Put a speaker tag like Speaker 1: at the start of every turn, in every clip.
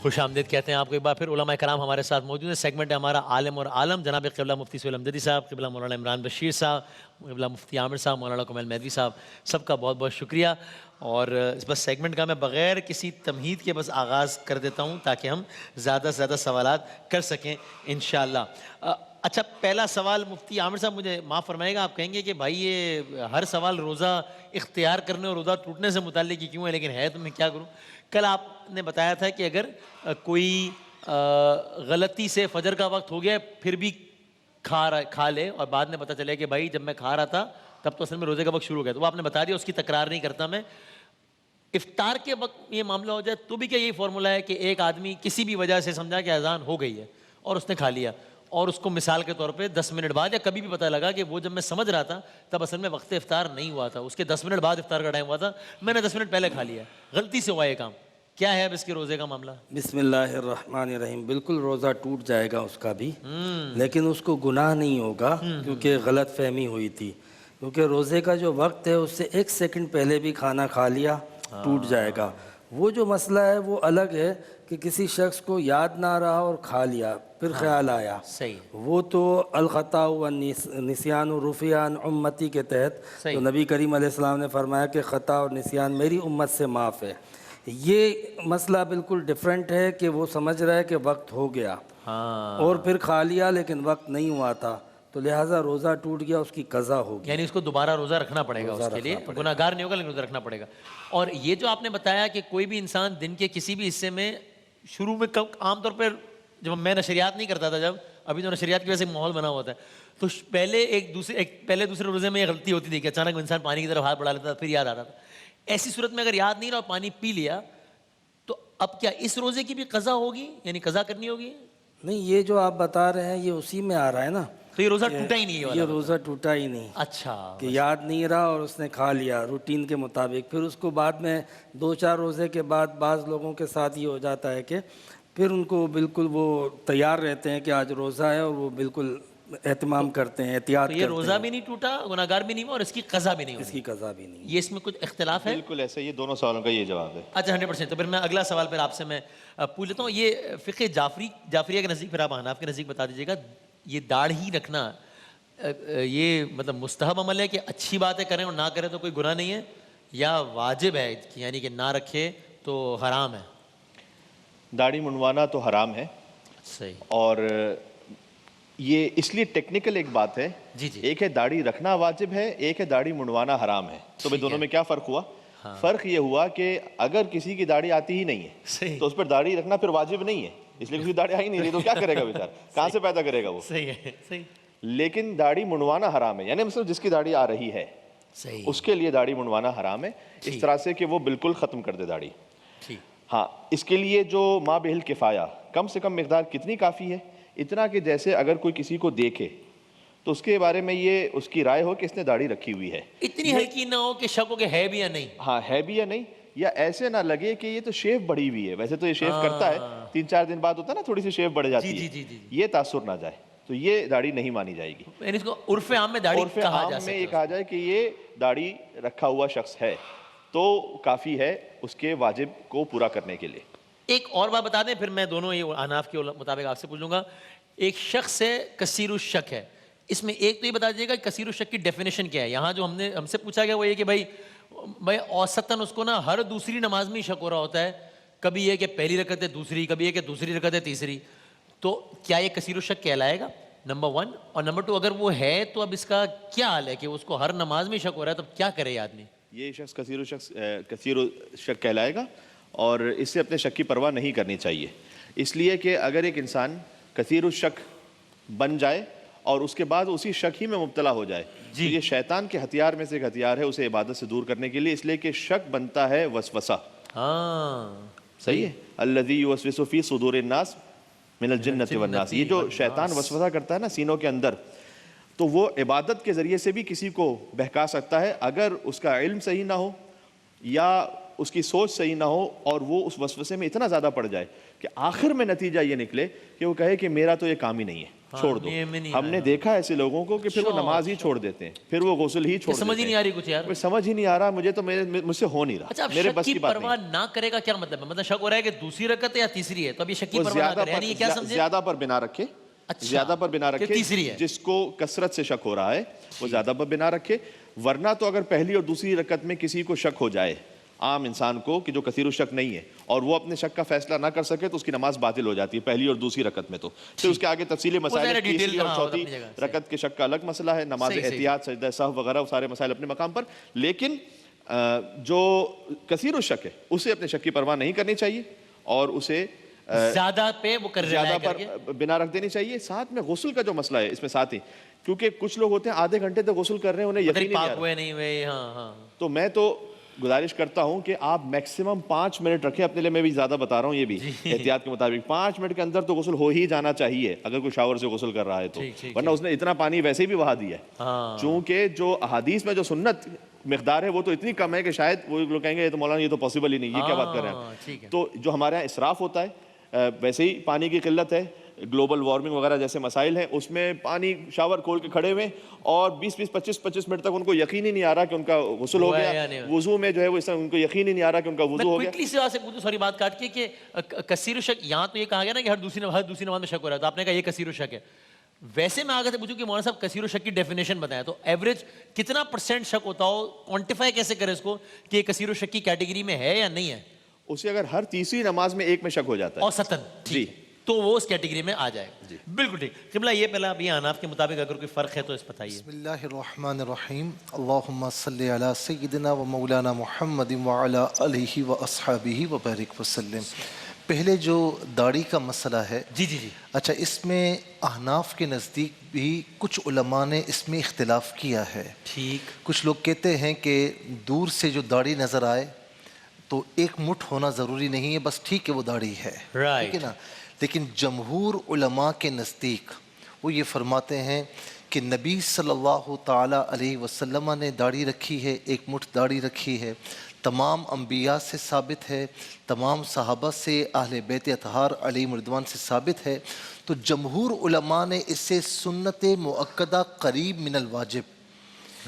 Speaker 1: خوش آمدید کہتے ہیں آپ کو ایک بار پھر. علماء کرام ہمارے ساتھ موجود ہیں. سیگمنٹ ہے ہمارا عالم اور عالم. جناب قبلہ مفتی سہیل امجدی صاحب, قبلہ مولانا عمران بشیر صاحب, قبلہ مفتی عامر صاحب, مولانا کمیل مہدوی صاحب, سب کا بہت بہت شکریہ. اور اس بس سیگمنٹ کا میں بغیر کسی تمہید کے بس آغاز کر دیتا ہوں تاکہ ہم زیادہ سے زیادہ سوالات کر سکیں انشاءاللہ. اچھا, پہلا سوال مفتی عامر صاحب مجھے معاف فرمائے گا, آپ کہیں گے کہ بھائی یہ ہر سوال روزہ اختیار کرنے اور روزہ ٹوٹنے سے متعلق ہی کیوں ہے, لیکن ہے تو میں کیا کروں. کل آپ نے بتایا تھا کہ اگر کوئی غلطی سے فجر کا وقت ہو گیا پھر بھی کھا لے اور بعد میں پتہ چلے کہ بھائی جب میں کھا رہا تھا تب تو اصل میں روزے کا وقت شروع ہو گیا, تو وہ آپ نے بتا دیا, اس کی تکرار نہیں کرتا میں. افطار کے وقت یہ معاملہ ہو جائے تو بھی کیا یہی فارمولہ ہے کہ ایک آدمی کسی بھی وجہ سے سمجھا کہ اذان ہو گئی ہے اور اس نے کھا لیا, اور اس کو مثال کے طور پہ 10 منٹ بعد یا کبھی بھی پتہ لگا کہ وہ جب میں سمجھ رہا تھا تب اصل میں وقت افطار نہیں ہوا تھا, اس کے 10 منٹ بعد افطار کا ٹائم ہوا تھا, میں نے 10 منٹ پہلے کھا لیا, غلطی سے ہوا یہ کام, کیا ہے اب اس کے روزے کا معاملہ؟
Speaker 2: بسم اللہ الرحمن الرحیم. بالکل روزہ ٹوٹ جائے گا اس کا بھی, لیکن اس کو گناہ نہیں ہوگا کیونکہ غلط فہمی ہوئی تھی. کیونکہ روزے کا جو وقت ہے اس سے 1 سیکنڈ پہلے بھی کھانا کھا لیا ٹوٹ جائے گا. وہ جو مسئلہ ہے وہ الگ ہے کہ کسی شخص کو یاد نہ رہا اور کھا لیا پھر خیال آیا,
Speaker 1: صحیح,
Speaker 2: وہ تو الخطا والنسیان رفع عن امتی کے تحت تو نبی کریم علیہ السلام نے فرمایا کہ خطا اور نسیان میری امت سے معاف ہے. یہ مسئلہ بالکل ڈیفرنٹ ہے کہ وہ سمجھ رہا ہے کہ وقت ہو گیا اور پھر کھا لیا لیکن وقت نہیں ہوا تھا, تو لہٰذا روزہ ٹوٹ گیا, اس کی قضا ہوگی.
Speaker 1: یعنی اس کو دوبارہ روزہ رکھنا پڑے گا, اس کے لیے گناہ گار نہیں ہوگا لیکن روزہ رکھنا پڑے گا. اور یہ جو آپ نے بتایا کہ کوئی بھی انسان دن کے کسی بھی حصے میں شروع میں عام طور پر جب میں نشریات نہیں کرتا تھا, جب ابھی تو نشریات کی وجہ سے ماحول بنا ہوتا ہے, تو پہلے پہلے دوسرے روزے میں یہ غلطی ہوتی تھی کہ اچانک انسان پانی کی طرف ہاتھ بڑھا لیتا تھا پھر یاد آتا تھا. ایسی صورت میں اگر یاد نہیں رہا اور پانی پی لیا تو اب کیا اس روزے کی بھی قضا ہوگی, یعنی قضا کرنی ہوگی؟
Speaker 2: نہیں, یہ جو آپ بتا رہے ہیں یہ اسی میں آ رہا ہے نا,
Speaker 1: تو یہ روزہ ٹوٹا ہی نہیں ہے,
Speaker 2: یہ روزہ ٹوٹا ہی نہیں.
Speaker 1: اچھا,
Speaker 2: کہ یاد نہیں رہا اور اس نے کھا لیا روٹین کے مطابق, پھر اس کو بعد میں 2-4 روزے کے بعد بعض لوگوں کے ساتھ یہ ہو جاتا ہے کہ پھر ان کو بالکل وہ تیار رہتے ہیں کہ آج روزہ ہے اور وہ بالکل اہتمام کرتے ہیں, احتیاط کرتے ہیں.
Speaker 1: یہ روزہ بھی نہیں ٹوٹا, گناہ گار بھی نہیں ہوا, اور اس کی قضا بھی نہیں ہوئی.
Speaker 2: اس کی قضا بھی نہیں.
Speaker 1: یہ اس میں کچھ اختلاف ہے؟
Speaker 3: بالکل ایسا, یہ دونوں سوالوں کا یہ جواب ہے.
Speaker 1: اچھا 100%. تو پھر میں اگلا سوال پھر آپ سے میں پوچھ لیتا ہوں, یہ فقہ جعفریہ کے نزدیک, پھر آپ حناف کے نزدیک بتا دیجیے گا, یہ داڑھ ہی رکھنا یہ مطلب مستحب عمل ہے کہ اچھی باتیں کریں اور نہ کریں تو کوئی گناہ نہیں ہے, یا واجب ہے یعنی کہ نہ رکھے تو حرام ہے؟
Speaker 3: داڑھی منڈوانا تو حرام ہے.
Speaker 1: صحیح.
Speaker 3: اور یہ اس لیے ٹیکنیکل ایک بات ہے,
Speaker 1: جی جی,
Speaker 3: ایک ہے داڑھی رکھنا واجب ہے, ایک ہے داڑھی منڈوانا حرام ہے. تو بھئی دونوں میں کیا فرق ہوا؟ فرق یہ ہوا کہ اگر کسی کی داڑھی آتی ہی نہیں ہے تو اس پر داڑھی رکھنا پھر واجب نہیں ہے, اس لیے کسی داڑھی آئی نہیں رہی تو کیا کرے گا بیچارہ, کہاں سے پیدا کرے گا وہ.
Speaker 1: صحیح ہے, صحیح.
Speaker 3: لیکن داڑھی منڈوانا حرام ہے, یعنی مثلا جس کی داڑھی آ رہی ہے اس کے لیے داڑھی منڈوانا حرام ہے, اس طرح سے کہ وہ بالکل ختم کر دے داڑھی. ہاں, اس کے لیے جو ما بہل کفایہ, کم سے کم مقدار کتنی کافی ہے؟ اتنا کہ جیسے اگر کوئی کسی کو دیکھے تو اس کے بارے میں یہ اس کی رائے ہو کہ اس نے داڑھی رکھی ہوئی ہے,
Speaker 1: اتنی ہلکی نہ ہو کہ شک ہو کہ ہے بھی یا نہیں.
Speaker 3: ہاں, ہے بھی یا نہیں, یا ایسے نہ لگے کہ یہ تو شیو بڑھی ہوئی ہے, ویسے تو یہ شیو کرتا ہے 3-4 دن بعد ہوتا ہے نا, تھوڑی سی شیو بڑھ جاتی ہے, یہ تاثر نہ جائے تو یہ داڑھی نہیں مانی جائے گی.
Speaker 1: یعنی اس کو عرف عام میں داڑھی
Speaker 3: عرف عام میں یہ کہا جائے کہ یہ داڑھی رکھا ہوا شخص ہے تو کافی ہے اس کے واجب کو پورا کرنے کے لیے.
Speaker 1: ایک اور بات بتا دیں, پھر میں دونوں یہ حناف کے مطابق آپ سے پوچھ لوں گا. ایک شخص ہے کثیر الشک ہے, اس میں ایک تو یہ بتا دیجیے گا کثیر الشک کی ڈیفینیشن کیا ہے. یہاں جو ہم سے پوچھا گیا وہ یہ کہ بھائی اوسطاً اس کو نا ہر دوسری نماز میں شک ہو رہا ہوتا ہے, کبھی یہ کہ پہلی رکعت ہے دوسری, کبھی یہ کہ دوسری رکعت ہے تیسری, تو کیا یہ کثیر الشک کہلائے گا؟ نمبر 1. اور نمبر 2, اگر وہ ہے تو اب اس کا کیا حال ہے کہ اس کو ہر نماز میں شک ہو رہا ہے, تب کیا کرے یہ آدمی؟
Speaker 3: یہ شخص کثیر الشک کہلائے گا, اور اس سے اپنے شک کی پرواہ نہیں کرنی چاہیے, اس لیے کہ اگر ایک انسان کثیر الشک بن جائے اور اس کے بعد اسی شک ہی میں مبتلا ہو جائے تو یہ شیطان کے ہتھیار میں سے ایک ہتھیار ہے اسے عبادت سے دور کرنے کے لیے, اس لیے کہ شک بنتا ہے وسوسہ. صحیح ہے, الذی یوسوس فی صدور الناس من الجنۃ والناس, یہ جو شیطان وسوسہ کرتا ہے نا سینوں کے اندر, تو وہ عبادت کے ذریعے سے بھی کسی کو بہکا سکتا ہے اگر اس کا علم صحیح نہ ہو یا اس کی سوچ صحیح نہ ہو, اور وہ اس وسوسے میں اتنا زیادہ پڑ جائے کہ آخر میں نتیجہ یہ نکلے کہ وہ کہے کہ میرا تو یہ کام ہی نہیں ہے. چھوڑ دو.
Speaker 1: یہ میں نہیں
Speaker 3: ہم نے دیکھا ایسے لوگوں کو کہ پھر وہ نماز ہی چھوڑ دیتے ہیں, پھر وہ غسل ہی چھوڑ دیتے ہیں.
Speaker 1: سمجھ ہی نہیں آ رہی کچھ یار.
Speaker 3: مجھے سمجھ ہی نہیں آ رہا, مجھے تو مجھ سے ہو نہیں رہا.
Speaker 1: اچھا, اب
Speaker 3: میرے
Speaker 1: شک
Speaker 3: بس
Speaker 1: کی
Speaker 3: کی بات
Speaker 1: پرواہ
Speaker 3: نہیں.
Speaker 1: نہ کرے گا کیا مطلب ہے؟ مطلب شک ہو رہا ہے کہ دوسری رکعت ہے یا تیسری ہے, تو اب یہ شک کی
Speaker 3: وہ
Speaker 1: پرواہ نہ کرے, یعنی یہ کیا سمجھے؟
Speaker 3: زیادہ پر بنا رکھے, زیادہ پر بنا رکھے.
Speaker 1: تیسری ہے,
Speaker 3: جس کو کثرت سے شک ہو رہا ہے وہ زیادہ پر بنا رکھے. ورنہ تو اگر پہلی اور دوسری رکعت میں کسی کو شک ہو جائے, عام انسان کو کہ جو کثیر الشک نہیں ہے, اور وہ اپنے شک کا فیصلہ نہ کر سکے, تو اس کی نماز باطل ہو جاتی ہے پہلی اور دوسری رکعت میں. تو پھر اس کے آگے تفصیلی مسائل, تیسری اور چوتھی رکعت کے شک کا الگ مسئلہ ہے, نماز احتیاط, سجدہ سہو وغیرہ, وہ سارے مسائل اپنے مقام پر. لیکن جو کثیر الشک ہے اسے اپنے شک کی پرواہ نہیں کرنی چاہیے, اور اسے
Speaker 1: زیادہ پہ وہ کر
Speaker 3: زیادہ پر بنا رکھ دینی چاہیے. ساتھ میں غسل کا جو مسئلہ ہے اس میں ساتھ ہی, کیونکہ کچھ لوگ ہوتے ہیں آدھے گھنٹے تک غسل کر رہے ہیں, انہیں یقین نہیں آ رہا. تو میں تو گزارش کرتا ہوں کہ آپ میکسیمم 5 منٹ رکھیں اپنے لیے. میں بھی زیادہ بتا رہا ہوں, یہ بھی احتیاط کے مطابق 5 منٹ کے اندر تو غسل ہو ہی جانا چاہیے اگر کوئی شاور سے غسل کر رہا ہے تو, ورنہ اس نے اتنا پانی ویسے بھی بہا دیا ہے. چونکہ جو احادیث میں جو سنت مقدار ہے وہ تو اتنی کم ہے کہ شاید وہ لوگ کہیں گے یہ تو مولانا یہ تو پاسبل ہی نہیں, یہ کیا بات کر رہے ہیں. تو جو ہمارے یہاں اسراف ہوتا ہے, ویسے ہی پانی کی قلت ہے, گلوبل وارمنگ وغیرہ جیسے مسائل ہیں, اس میں پانی شاور کھول کے کھڑے ہوئے اور 20-25 منٹ تک ان کو یقین ہی نہیں آ رہا کہ ان کا غسل ہو گیا. وضو میں جو ہے وہ اس طرح ان کو یقین ہی نہیں آ رہا کہ ان کا وضو ہو گیا.
Speaker 1: کوئکلی سے سوری بات کاٹ کے کہ کثیر شک, یہاں تو یہ کہا گیا نا کہ ہر دوسری نماز میں شک ہو رہا ہے, تو آپ نے کہا یہ کثیر شک ہے. ویسے میں آگے سے پوچھوں کہ مولانا صاحب کثیر شک کی ڈیفینیشن بتائیں, تو ایوریج کتنا % شک ہوتا ہو, کوانٹیفائی کیسے کرے اس کو کہ یہ کثیر شک کی کیٹیگری میں ہے یا نہیں ہے؟
Speaker 3: اسے اگر ہر تیسری نماز میں ایک میں شک ہو جاتا ہے
Speaker 1: اوسطاً, جی, تو وہ اس کیٹیگری میں آ جائے گا. بالکل ٹھیک. قبلہ یہ پہلا ابھی احناف کے مطابق اگر کوئی فرق ہے تو اس بتائیے.
Speaker 4: بسم اللہ الرحمن الرحیم. اللہم صلی علی سیدنا و مولانا محمد وعلی آلہ و اصحابہ و بارک وسلم. پہلے جو داڑھی کا مسئلہ ہے,
Speaker 1: جی جی جی,
Speaker 4: اچھا, اس میں احناف کے نزدیک بھی کچھ علماء نے اس میں اختلاف کیا ہے.
Speaker 1: ٹھیک.
Speaker 4: کچھ لوگ کہتے ہیں کہ دور سے جو داڑھی نظر آئے تو 1 مٹھ ہونا ضروری نہیں ہے, بس ٹھیک ہے وہ داڑھی ہے, ٹھیک ہے نا. لیکن جمہور علماء کے نزدیک وہ یہ فرماتے ہیں کہ نبی صلی اللہ تعالیٰ علیہ وسلم نے داڑھی رکھی ہے, 1 مٹھ داڑھی رکھی ہے, تمام انبیاء سے ثابت ہے, تمام صحابہ سے, اہل بیت اطہار علیہم رضوان سے ثابت ہے. تو جمہور علماء نے اسے سنت مؤکدہ قریب من الواجب,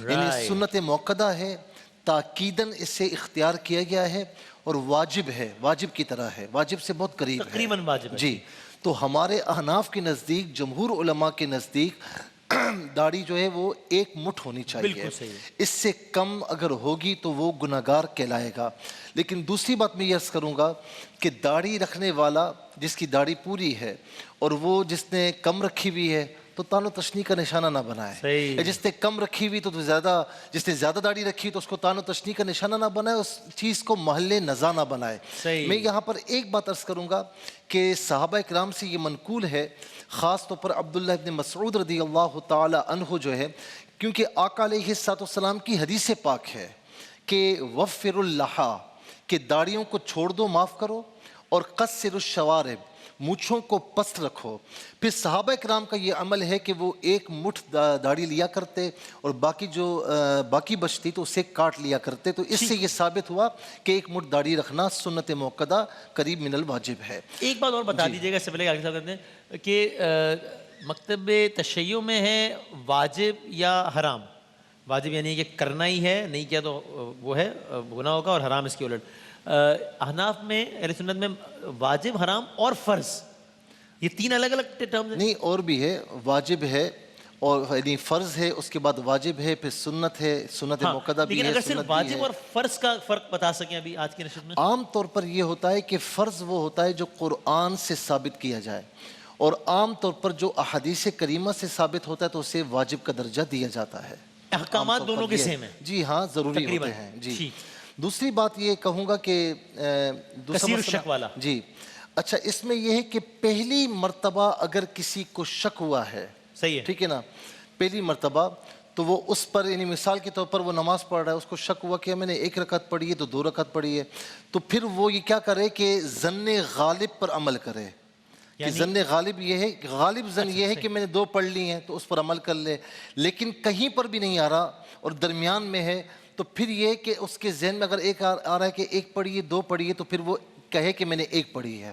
Speaker 4: یعنی سنت مؤکدہ ہے, تاکیداً اسے اختیار کیا گیا ہے, اور واجب ہے, واجب کی طرح ہے, واجب سے بہت قریب ہے,
Speaker 1: تقریباً واجب ہے.
Speaker 4: جی. تو ہمارے احناف کے نزدیک, جمہور علماء کے نزدیک داڑھی جو ہے وہ 1 مٹھ ہونی چاہیے. اس سے کم اگر ہوگی تو وہ گناہگار کہلائے گا. لیکن دوسری بات میں یہ عرض کروں گا کہ داڑھی رکھنے والا جس کی داڑھی پوری ہے اور وہ جس نے کم رکھی ہوئی ہے تو تان و تشنیع کا نشانہ نہ بنائے. جس نے کم رکھی ہوئی تو زیادہ, جس نے زیادہ داڑھی رکھی تو اس کو تان و تشنیع کا نشانہ نہ بنائے, اس چیز کو محل نزاع نہ بنائے. میں یہاں پر ایک بات عرض کروں گا کہ صحابہ اکرام سے یہ منقول ہے, خاص طور پر عبداللہ ابن مسعود رضی اللہ تعالی عنہ جو ہے, کیونکہ آقا علیہ السلام کی حدیث پاک ہے کہ وفر اللحا, کہ داڑھیوں کو چھوڑ دو, معاف کرو, اور قصر الشوارب, مونچھوں کو پست رکھو. پھر صحابہ اکرام کا یہ عمل ہے کہ وہ 1 مٹھ داڑھی لیا کرتے اور باقی جو باقی بچتی تو اسے کاٹ لیا کرتے. تو اس سے یہ ثابت ہوا کہ 1 مٹھ داڑھی رکھنا سنت موقدہ قریب من الواجب ہے.
Speaker 1: ایک بات اور بتا دیجیے گا اس سے پہلے آگے صاحب کہتے ہیں کہ مکتب تشیع میں ہے واجب یا حرام. واجب یعنی کہ کرنا ہی ہے, نہیں کیا تو وہ ہے گناہ ہوگا, اور حرام اس کی الٹ. احناف میں, اہل سنت میں واجب, حرام اور فرض, یہ 3 الگ الگ ٹرمز ہیں.
Speaker 4: نہیں, اور بھی ہے, واجب ہے اور یعنی فرض ہے, اس کے بعد واجب ہے, پھر سنت ہے, سنت موقدہ بھی ہے.
Speaker 1: لیکن اگر صرف واجب اور فرض کا فرق بتا سکیں ابھی آج کی نشست میں.
Speaker 4: عام طور پر یہ ہوتا ہے کہ فرض وہ ہوتا ہے جو قرآن سے ثابت کیا جائے, اور عام طور پر جو احادیث کریمہ سے ثابت ہوتا ہے تو اسے واجب کا درجہ دیا جاتا ہے.
Speaker 1: احکامات دونوں کے سیم ہیں.
Speaker 4: جی ہاں, ضروری ہوتے ہیں. جی. دوسری بات یہ کہوں گا کہ
Speaker 1: کثیر شک والا,
Speaker 4: جی, اچھا, اس میں یہ ہے کہ پہلی مرتبہ اگر کسی کو شک ہوا ہے,
Speaker 1: صحیح ہے,
Speaker 4: ٹھیک ہے نا, پہلی مرتبہ, تو وہ اس پر, یعنی مثال کے طور پر وہ نماز پڑھ رہا ہے, اس کو شک ہوا کہ میں نے 1 رکعت پڑھی ہے تو 2 رکعت پڑھی ہے, تو پھر وہ یہ کیا کرے کہ ظن غالب پر عمل کرے. کہ ظن غالب یہ ہے, غالب ظن یہ ہے کہ میں نے 2 پڑھ لی ہیں تو اس پر عمل کر لے. لیکن کہیں پر بھی نہیں آ رہا اور درمیان میں ہے, تو پھر یہ کہ اس کے ذہن میں اگر ایک آ رہا ہے کہ 1 پڑھی ہے 2 پڑھی ہے, تو پھر وہ کہے کہ میں نے 1 پڑھی ہے.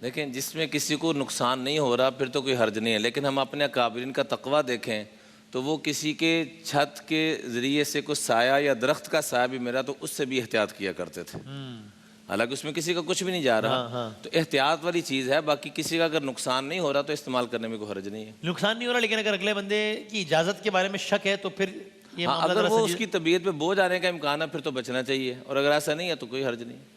Speaker 5: لیکن جس میں کسی کو نقصان نہیں ہو رہا پھر تو کوئی حرج نہیں ہے، لیکن ہم اپنے اکابرین کا تقویٰ دیکھیں تو وہ کسی کے چھت کے ذریعے سے کوئی سایہ یا درخت کا سایہ بھی ملا تو اس سے بھی احتیاط کیا کرتے تھے، حالانکہ اس میں کسی کا کچھ بھی نہیں جا رہا، تو احتیاط والی چیز ہے، باقی کسی کا اگر نقصان نہیں ہو رہا تو استعمال کرنے میں کوئی حرج نہیں ہے۔
Speaker 1: نقصان نہیں ہو رہا لیکن اگر اگلے بندے کی اجازت کے بارے میں شک ہے تو پھر یہ
Speaker 5: ہاں،
Speaker 1: معاملہ
Speaker 5: اگر
Speaker 1: ذرا
Speaker 5: وہ
Speaker 1: سنجیدہ-
Speaker 5: اس کی طبیعت پہ بوجھ آنے کا امکان ہے پھر تو بچنا چاہیے، اور اگر ایسا نہیں ہے تو کوئی حرج نہیں ہے۔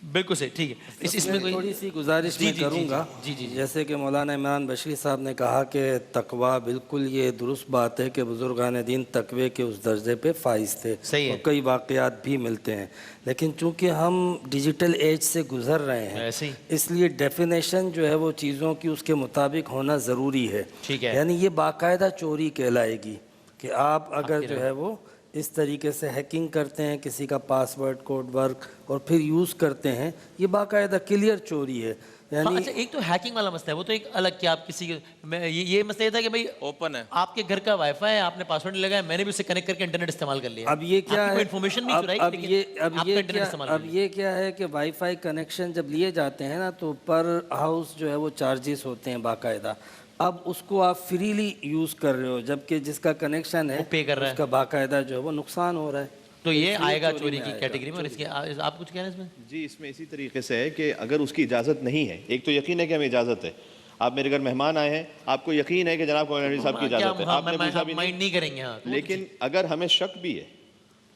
Speaker 1: بالکل صحیح، ٹھیک ہے۔ اس میں کوئی
Speaker 2: تھوڑی سی گزارش میں کروں گا، جیسے کہ مولانا عمران بشیر صاحب نے کہا کہ تقویٰ، بالکل یہ درست بات ہے کہ بزرگان دین تقوی کے اس درجے پہ فائز تھے،
Speaker 1: صحیح ہے۔
Speaker 2: اور کئی واقعات بھی ملتے ہیں، لیکن چونکہ ہم ڈیجیٹل ایج سے گزر رہے ہیں
Speaker 1: ایسے ہی
Speaker 2: اس لیے ڈیفینیشن جو ہے وہ چیزوں کی اس کے مطابق ہونا ضروری ہے۔
Speaker 1: ٹھیک ہے۔
Speaker 2: یعنی یہ باقاعدہ چوری کہلائے گی کہ آپ اگر جو ہے وہ اس طریقے سے ہیکنگ کرتے ہیں کسی کا پاس ورڈ کوڈ ورک اور پھر یوز کرتے ہیں، یہ باقاعدہ کلیئر چوری ہے۔
Speaker 1: ہاں،
Speaker 2: یعنی
Speaker 1: اچھا ایک تو ہیکنگ والا مسئلہ ہے، وہ تو ایک الگ کہ آپ کسی یہ مسئلہ یہ تھا کہ بھائی
Speaker 5: اوپن ہے،
Speaker 1: آپ کے گھر کا وائی فائی ہے، آپ نے پاسورڈ نہیں لگایا، میں نے بھی اسے کنیکٹ کر کے انٹرنیٹ استعمال کر لیا۔
Speaker 2: اب یہ کیا ہے،
Speaker 1: انفارمیشن نہیں چرائی لیکن آپ کا انٹرنیٹ استعمال کر
Speaker 2: اب یہ کیا ہے کہ وائی فائی کنیکشن جب لیے جاتے ہیں نا تو پر ہاؤس جو ہے وہ چارجز ہوتے ہیں باقاعدہ، اب اس کو آپ فریلی یوز کر رہے ہو جبکہ جس کا کنیکشن ہے
Speaker 1: وہ پے کر رہا ہے،
Speaker 2: اس کا باقاعدہ جو ہے وہ نقصان ہو رہا ہے،
Speaker 1: تو یہ آئے گا چوری کی کیٹیگری میں۔ اور اس کے آپ کچھ کہہ رہے ہیں اس میں؟
Speaker 3: جی، اس میں اسی طریقے سے ہے کہ اگر اس کی اجازت نہیں ہے، ایک تو یقین ہے کہ ہمیں اجازت ہے، آپ میرے گھر مہمان آئے ہیں، آپ کو یقین ہے کہ جناب مولانا صاحب کی اجازت ہے، آپ نے پوچھا بھی
Speaker 1: مائنڈ نہیں کریں گے، ہاں
Speaker 3: لیکن اگر ہمیں شک بھی ہے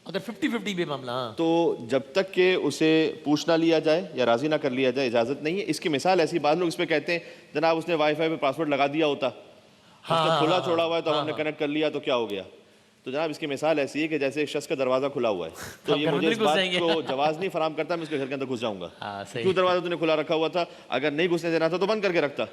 Speaker 1: اگر 50-50 بھی معاملہ، ہاں
Speaker 3: تو جب تک کہ اسے پوچھ نہ لیا جائے یا راضی نہ کر لیا جائے اجازت نہیں ہے۔ اس کی مثال ایسی، بعض لوگ اس پہ کہتے ہیں جناب اس نے وائی فائی پہ پاسورڈ لگا دیا ہوتا، اس نے کھلا چھوڑا ہوا ہے تو ہم نے کنیکٹ کر لیا تو کیا ہو گیا؟ تو جناب اس کی مثال ایسی ہے کہ جیسے ایک شخص کا دروازہ کھلا ہوا ہے تو یہ مجھے اس بات کو جواز نہیں فراہم کرتا میں اس کے گھر کے اندر گھس جاؤں گا، کیوں دروازہ تو نے کھلا رکھا ہوا تھا، اگر نہیں گھسنے دینا تھا تو بند کر کے رکھتا۔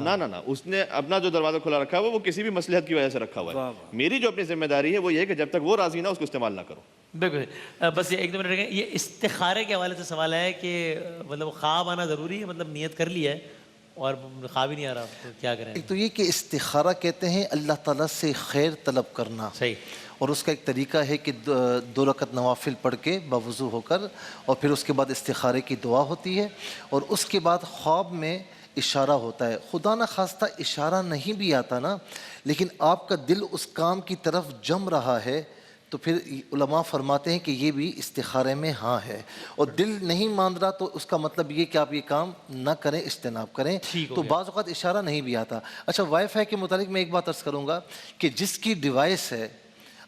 Speaker 3: نہ اس نے اپنا جو دروازہ کھلا رکھا ہوا وہ کسی بھی مصلحت کی وجہ سے رکھا ہوا ہے، میری جو اپنی ذمہ داری ہے وہ یہ ہے کہ جب تک وہ راضی نہ اس کو استعمال نہ کرو۔
Speaker 1: بالکل۔ بس یہ ایک دو منٹ رہ گئے، یہ استخارے کے حوالے سے سوال ہے کہ مطلب خواب آنا ضروری ہے، مطلب نیت کر لی ہے اور خواب ہی نہیں آ رہا تو کیا کریں؟
Speaker 4: ایک تو یہ کہ استخارہ کہتے ہیں اللہ تعالیٰ سے خیر طلب کرنا،
Speaker 1: صحیح،
Speaker 4: اور اس کا ایک طریقہ ہے کہ 2 رکعت نوافل پڑھ کے باوضو ہو کر، اور پھر اس کے بعد استخارے کی دعا ہوتی ہے، اور اس کے بعد خواب میں اشارہ ہوتا ہے، خدا نہ خواستہ اشارہ نہیں بھی آتا نا لیکن آپ کا دل اس کام کی طرف جم رہا ہے تو پھر علماء فرماتے ہیں کہ یہ بھی استخارے میں ہاں ہے، اور دل نہیں مان رہا تو اس کا مطلب یہ کہ آپ یہ کام نہ کریں، اجتناب کریں۔ تو بعض اوقات اشارہ نہیں بھی آتا۔ اچھا، وائی فائی کے متعلق میں ایک بات عرض کروں گا کہ جس کی ڈیوائس ہے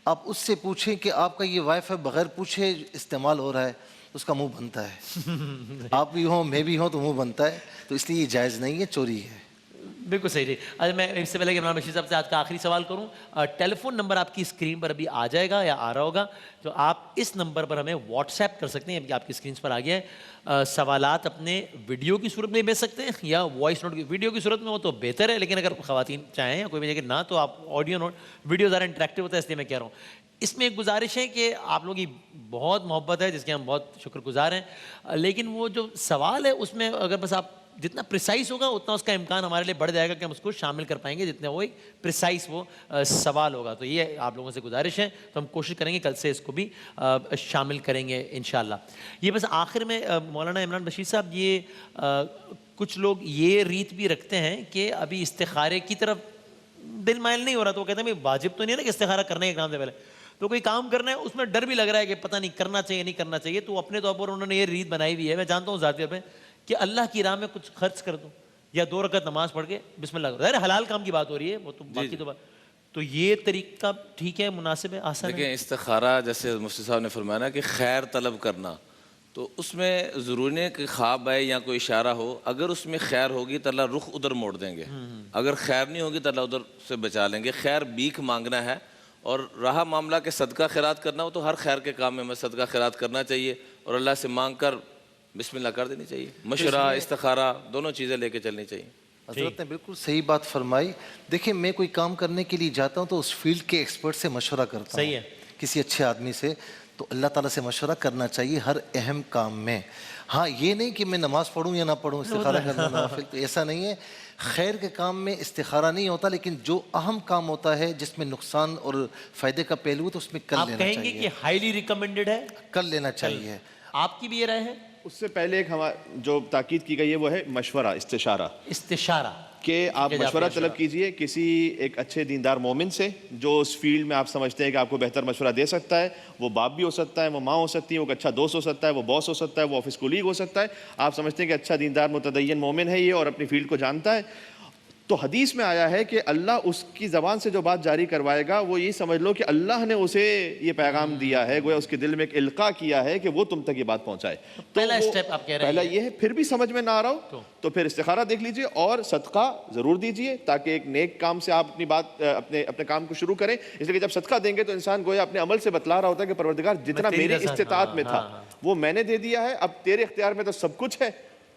Speaker 4: آپ اس سے پوچھیں کہ آپ کا یہ وائی فائی بغیر پوچھے استعمال ہو رہا ہے، اس کا منہ بنتا ہے، آپ بھی ہوں میں بھی ہوں تو منہ بنتا ہے، تو اس لیے یہ جائز نہیں ہے، چوری ہے۔
Speaker 1: بالکل صحیح۔ آج میں اس سے پہلے کہ عمران بشیر صاحب سے آج کا آخری سوال کروں، ٹیلی فون نمبر آپ کی اسکرین پر ابھی آ جائے گا یا آ رہا ہوگا، تو آپ اس نمبر پر ہمیں واٹس ایپ کر سکتے ہیں، ابھی آپ کی اسکرینس پر آ گیا ہے۔ سوالات اپنے ویڈیو کی صورت میں بھیج سکتے ہیں یا وائس نوٹ کی، ویڈیو کی صورت میں وہ تو بہتر ہے، لیکن اگر خواتین چاہیں یا کوئی بھی جگہ نہ تو آپ آڈیو نوٹ، ویڈیو زیادہ انٹریکٹیو ہوتا ہے اس لیے میں کہہ رہا ہوں۔ اس میں ایک گزارش ہے کہ آپ لوگوں کی بہت محبت ہے جس کے ہم بہت شکر گزار ہیں، لیکن وہ جو سوال ہے اس میں اگر بس آپ جتنا پریسائز ہوگا اتنا اس کا امکان ہمارے لیے بڑھ جائے گا کہ ہم اس کو شامل کر پائیں گے، جتنا وہ ایک پریسائز وہ سوال ہوگا۔ تو یہ آپ لوگوں سے گزارش ہے، تو ہم کوشش کریں گے کل سے اس کو بھی شامل کریں گے انشاءاللہ۔ یہ بس آخر میں مولانا عمران بشیر صاحب، یہ کچھ لوگ یہ ریت بھی رکھتے ہیں کہ ابھی استخارے کی طرف دل مائل نہیں ہو رہا تو وہ کہتے ہیں واجب تو نہیں ہے نا کہ استخارہ کرنا ہے ایگزام سے پہلے، تو کوئی کام کرنا ہے اس میں ڈر بھی لگ رہا ہے کہ پتہ نہیں کرنا چاہیے نہیں کرنا چاہیے، تو اپنے طور پر انہوں نے یہ ریت بنائی ہوئی ہے، میں جانتا ہوں ذاتی طور پہ، کہ اللہ کی راہ میں کچھ خرچ کر دوں یا 2 رکعت نماز پڑھ کے بسم اللہ کرو، ظاہر حلال کام کی بات ہو رہی ہے، وہ تو باقی تو بات، تو یہ طریقہ ٹھیک ہے، مناسب ہے، آسان ہے؟
Speaker 5: دیکھیں استخارہ جیسے مفتی صاحب نے فرمایا نا کہ خیر طلب کرنا، تو اس میں ضروری نہیں کہ خواب آئے یا کوئی اشارہ ہو، اگر اس میں خیر ہوگی تو اللہ رخ ادھر موڑ دیں گے، اگر خیر نہیں ہوگی تو اللہ ادھر سے بچا لیں گے۔ خیر بھیک مانگنا ہے، اور رہا معاملہ کہ صدقہ خیرات کرنا ہو تو ہر خیر کے کام میں ہمیں صدقہ خیرات کرنا چاہیے اور اللہ سے مانگ کر بسم اللہ کر دینی چاہیے، مشورہ استخارہ دونوں چیزیں لے کے چلنی چاہیے۔
Speaker 4: حضرت نے بالکل صحیح بات فرمائی۔ دیکھیں میں کوئی کام کرنے کے لیے جاتا ہوں تو اس فیلڈ کے ایکسپرٹ سے مشورہ کرتا ہوں،
Speaker 1: صحیح ہے،
Speaker 4: کسی اچھے آدمی سے، تو اللہ تعالیٰ سے مشورہ کرنا چاہیے ہر اہم کام میں۔ ہاں یہ نہیں کہ میں نماز پڑھوں یا نہ پڑھوں، استخارہ کرنا نوافل، تو ایسا نہیں ہے۔ خیر کے کام میں استخارہ نہیں ہوتا، لیکن جو اہم کام ہوتا ہے جس میں نقصان اور فائدے کا پہلو ہے تو اس میں کر
Speaker 1: آپ
Speaker 4: لینا
Speaker 1: کہیں گے
Speaker 4: چاہیے،
Speaker 1: کہ ہائیلی ریکمینڈڈ ہے،
Speaker 4: کر لینا چاہیے۔
Speaker 1: آپ کی بھی یہ رائے ہے؟
Speaker 3: اس سے پہلے ایک جو تاکید کی گئی ہے وہ ہے مشورہ، استشارہ،
Speaker 1: استشارہ
Speaker 3: کہ آپ مشورہ طلب کیجئے کسی ایک اچھے دیندار مومن سے جو اس فیلڈ میں آپ سمجھتے ہیں کہ آپ کو بہتر مشورہ دے سکتا ہے. وہ باپ بھی ہو سکتا ہے، وہ ماں ہو سکتی ہے، وہ ایک اچھا دوست ہو سکتا ہے، وہ باس ہو سکتا ہے، وہ آفس کولیگ ہو سکتا ہے. آپ سمجھتے ہیں کہ اچھا دیندار متدین مومن ہے یہ اور اپنی فیلڈ کو جانتا ہے، تو حدیث میں آیا ہے کہ اللہ اس کی زبان سے جو بات جاری کروائے گا وہ یہ سمجھ لو کہ اللہ نے اسے یہ پیغام دیا ہے، گویا اس کے دل میں ایک القاء کیا ہے کہ وہ تم تک یہ بات پہنچائے.
Speaker 1: پہلا اسٹیپ آپ کہہ رہے ہیں
Speaker 3: پہلا یہ ہے. پھر بھی سمجھ میں نہ آ رہا ہو تو پھر استخارہ دیکھ لیجئے اور صدقہ ضرور دیجئے تاکہ ایک نیک کام سے آپ اپنی بات اپنے کام کو شروع کریں. اس لیے کہ جب صدقہ دیں گے تو انسان گویا اپنے عمل سے بتلا رہا ہوتا ہے کہ پروردگار جتنا میری استطاعت میں تھا وہ میں نے دے دیا ہے، اب تیرے اختیار میں تو سب کچھ ہے،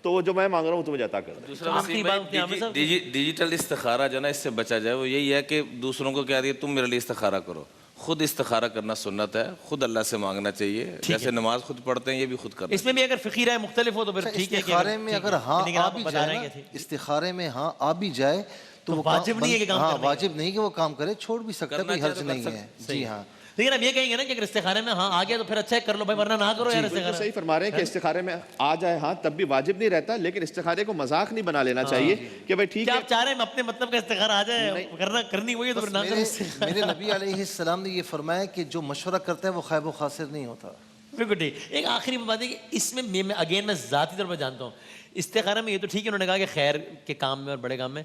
Speaker 3: تو وہ جو میں مانگ رہا ہوں تمہیں عطا کر دے.
Speaker 5: دوسرا وسیم بھائی، ڈیجیٹل استخارہ جو ہے نا اس سے بچا جائے. وہ یہی ہے کہ دوسروں کو کہہ دیا تم میرے لیے استخارہ کرو. خود استخارہ کرنا سنت ہے، خود اللہ سے مانگنا چاہیے. جیسے نماز خود پڑھتے ہیں یہ بھی خود کرنا.
Speaker 1: اس میں بھی اگر فقہ رائے مختلف ہو تو پھر ٹھیک ہے.
Speaker 4: استخارے میں اگر ہاں آ بھی جائے نا، استخارے میں ہاں آ بھی جائے تو وہ
Speaker 1: واجب نہیں ہے کہ کام
Speaker 4: ہاں
Speaker 1: کرنا.
Speaker 4: واجب نہیں کہ وہ کام کرے، چھوڑ بھی سکتا ہے، کوئی حرج نہیں ہے. جی ہاں،
Speaker 1: لیکن اب یہ کہیں گے نا کہ اگر استخارے میں ہاں آ گیا تو پھر اچھا ہے کر لو بھائی، ورنہ نہ کرو یار.
Speaker 3: بالکل صحیح فرما رہے ہیں کہ استخارے میں آ جائے ہاں تب بھی واجب نہیں رہتا، لیکن استخارے کو مذاق نہیں بنا لینا چاہیے کہ بھائی ٹھیک
Speaker 1: کیا
Speaker 3: ہے
Speaker 1: آپ چاہ رہے ہیں اپنے مطلب کا استخارہ آ جائے، کرنی وہی ہے تو پھر نہ کرو.
Speaker 4: میرے نبی علیہ السلام نے یہ فرمایا کہ جو مشورہ کرتا ہے وہ خائب و خاسر نہیں ہوتا.
Speaker 1: بالکل ٹھیک. ایک آخری بات ہے کہ اس میں میں ذاتی طور پر جانتا ہوں استخارہ میں یہ تو ٹھیک ہے انہوں نے کہا کہ خیر کے کام میں اور بڑے کام میں،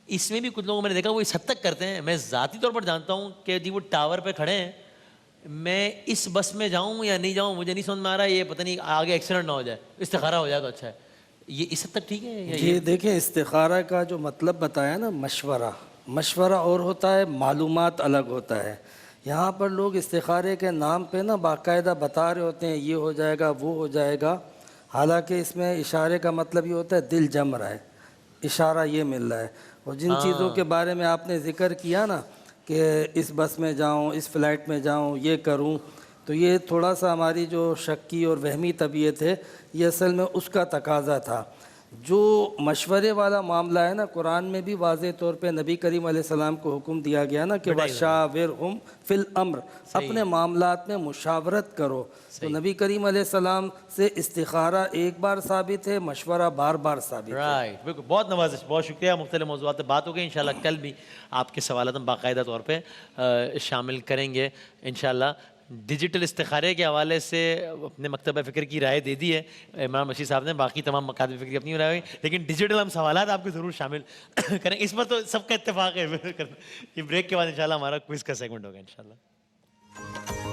Speaker 1: اس میں بھی کچھ لوگوں میں نے دیکھا وہ اس حد تک کرتے ہیں. میں ذاتی طور پر جانتا ہوں کہ جی وہ ٹاور پہ کھڑے ہیں، میں اس بس میں جاؤں یا نہیں جاؤں مجھے نہیں سمجھ میں آ رہا ہے، یہ پتہ نہیں آگے ایکسیڈنٹ نہ ہو جائے، استخارہ ہو جائے تو اچھا ہے. یہ اس حد تک ٹھیک ہے؟
Speaker 2: یہ دیکھیں استخارہ کا جو مطلب بتایا نا، مشورہ اور ہوتا ہے، معلومات الگ ہوتا ہے. یہاں پر لوگ استخارے کے نام پہ نا باقاعدہ بتا رہے ہوتے ہیں یہ ہو جائے گا وہ ہو جائے گا، حالانکہ اس میں اشارے کا مطلب یہ ہوتا ہے دل جم رہا ہے، اشارہ یہ مل رہا ہے. اور جن چیزوں کے بارے میں آپ نے ذکر کیا نا کہ اس بس میں جاؤں، اس فلائٹ میں جاؤں، یہ کروں، تو یہ تھوڑا سا ہماری جو شکی اور وہمی طبیعت ہے یہ اصل میں اس کا تقاضا تھا. جو مشورے والا معاملہ ہے نا، قرآن میں بھی واضح طور پہ نبی کریم علیہ السلام کو حکم دیا گیا نا کہ وَشَاوِرْهُمْ فِي الْأَمْرِ، اپنے معاملات میں مشاورت کرو. تو نبی کریم علیہ السلام سے استخارہ ایک بار ثابت ہے، مشورہ بار بار ثابت ہے.
Speaker 1: رائٹ، بالکل. بہت نوازش، بہت شکریہ. مختلف موضوعات پہ بات ہو گئی. انشاءاللہ کل بھی آپ کے سوالات ہم باقاعدہ طور پہ شامل کریں گے انشاءاللہ. ڈیجیٹل استخارے کے حوالے سے اپنے مکتبہ فکر کی رائے دے دی ہے عمران بشیر صاحب نے، باقی تمام مکاتب فکر کی اپنی رائے ہوئی، لیکن ڈیجیٹل ہم سوالات آپ کو ضرور شامل کریں. اس پر تو سب کا اتفاق ہے. یہ بریک کے بعد انشاءاللہ ہمارا کوئز کا سیگمنٹ ہوگا انشاءاللہ.